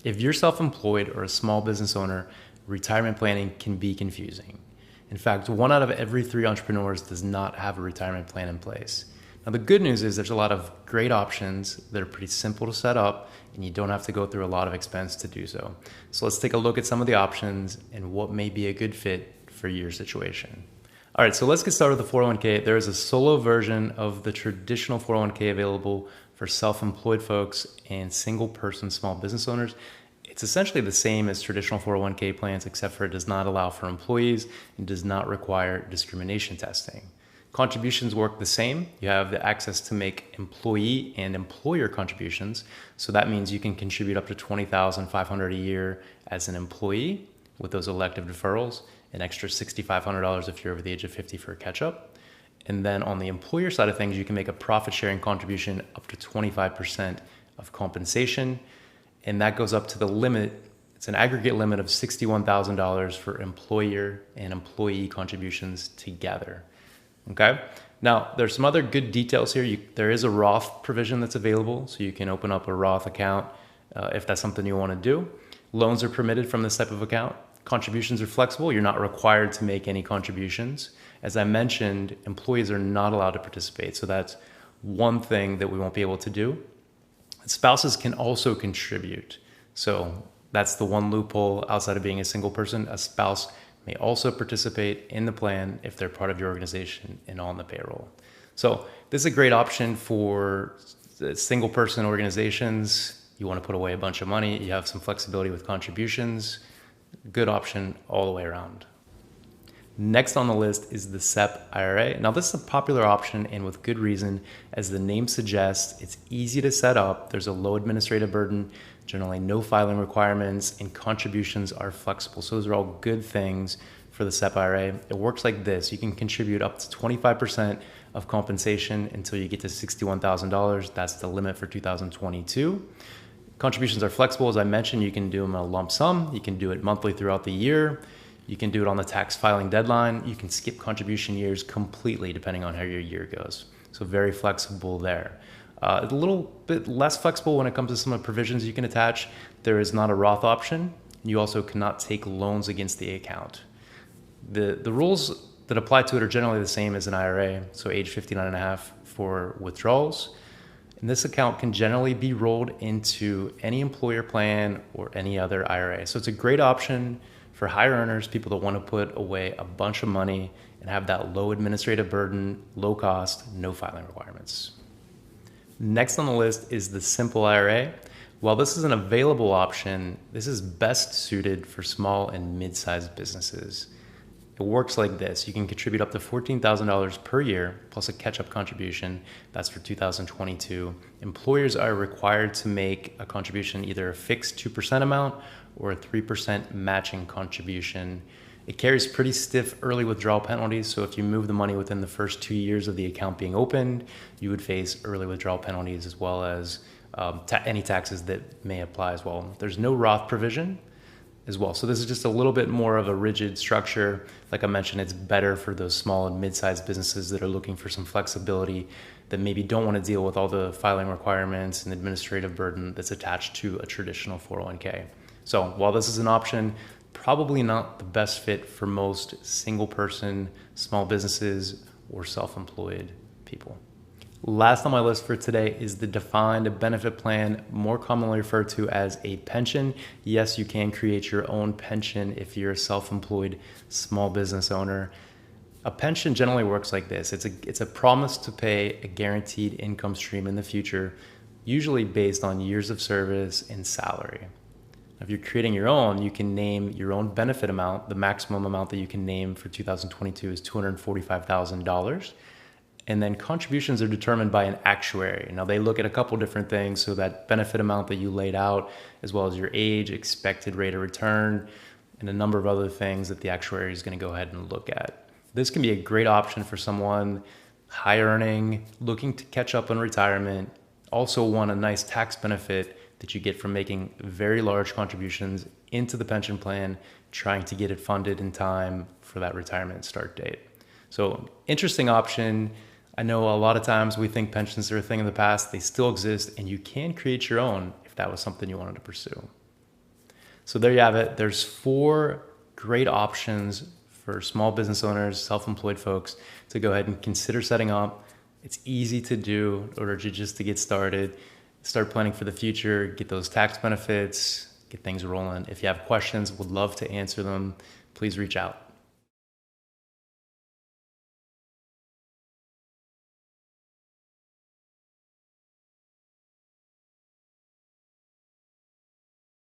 If you're self-employed or a small business owner, retirement planning can be confusing. In fact, 1 out of every 3 entrepreneurs does not have a retirement plan in place. Now, the good news is there's a lot of great options that are pretty simple to set up, and you don't have to go through a lot of expense to do so. So let's take a look at some of the options and what may be a good fit for your situation. All right, so let's get started with the 401k. There is a solo version of the traditional 401k available for self-employed folks and single-person small business owners. It's essentially the same as traditional 401k plans, except for it does not allow for employees and does not require discrimination testing. Contributions work the same. You have the access to make employee and employer contributions. So that means you can contribute up to $20,500 a year as an employee with those elective deferrals, an extra $6,500 if you're over the age of 50 for a catch-up. And then on the employer side of things, you can make a profit-sharing contribution up to 25% of compensation. And that goes up to the limit. It's an aggregate limit of $61,000 for employer and employee contributions together. Okay. Now, there's some other good details here. There is a Roth provision that's available, so you can open up a Roth account if that's something you want to do. Loans are permitted from this type of account. Contributions are flexible. You're not required to make any contributions. As I mentioned, employees are not allowed to participate, so that's one thing that we won't be able to do. Spouses can also contribute. So that's the one loophole outside of being a single person. A spouse may also participate in the plan if they're part of your organization and on the payroll. So this is a great option for single person organizations. You want to put away a bunch of money. You have some flexibility with contributions. Good option all the way around. Next on the list is the SEP IRA. Now, this is a popular option and with good reason. As the name suggests, it's easy to set up. There's a low administrative burden, generally no filing requirements, and contributions are flexible. So those are all good things for the SEP IRA. It works like this. You can contribute up to 25% of compensation until you get to $61,000. That's the limit for 2022. Contributions are flexible. As I mentioned, you can do them in a lump sum. You can do it monthly throughout the year. You can do it on the tax filing deadline. You can skip contribution years completely depending on how your year goes. So very flexible there. A little bit less flexible when it comes to some of the provisions you can attach. There is not a Roth option. You also cannot take loans against the account. The rules that apply to it are generally the same as an IRA, so age 59 and a half for withdrawals. And this account can generally be rolled into any employer plan or any other IRA. So it's a great option for higher earners, people that want to put away a bunch of money and have that low administrative burden, low cost, no filing requirements. Next on the list is the Simple IRA. While this is an available option, this is best suited for small and mid-sized businesses. It works like this. You can contribute up to $14,000 per year plus a catch-up contribution. That's for 2022. Employers are required to make a contribution, either a fixed 2% amount or a 3% matching contribution. It carries pretty stiff early withdrawal penalties. So if you move the money within the first 2 years of the account being opened, you would face early withdrawal penalties as well as any taxes that may apply as well. There's no Roth provision as well. So this is just a little bit more of a rigid structure. Like I mentioned, it's better for those small and mid-sized businesses that are looking for some flexibility, that maybe don't want to deal with all the filing requirements and administrative burden that's attached to a traditional 401k. So while this is an option, probably not the best fit for most single person, small businesses, or self-employed people. Last on my list for today is the defined benefit plan, more commonly referred to as a pension. Yes, you can create your own pension if you're a self-employed small business owner. A pension generally works like this. It's a promise to pay a guaranteed income stream in the future, usually based on years of service and salary. If you're creating your own, you can name your own benefit amount. The maximum amount that you can name for 2022 is $245,000. And then contributions are determined by an actuary. Now, they look at a couple different things. So that benefit amount that you laid out, as well as your age, expected rate of return, and a number of other things that the actuary is going to go ahead and look at. This can be a great option for someone high earning, looking to catch up on retirement, also want a nice tax benefit that you get from making very large contributions into the pension plan, trying to get it funded in time for that retirement start date. So interesting option. I know a lot of times we think pensions are a thing of the past. They still exist, and you can create your own if that was something you wanted to pursue. So there you have it. There's 4 great options for small business owners, self-employed folks to go ahead and consider setting up. It's easy to do in order to just to get started, start planning for the future, get those tax benefits, get things rolling. If you have questions, would love to answer them. Please reach out.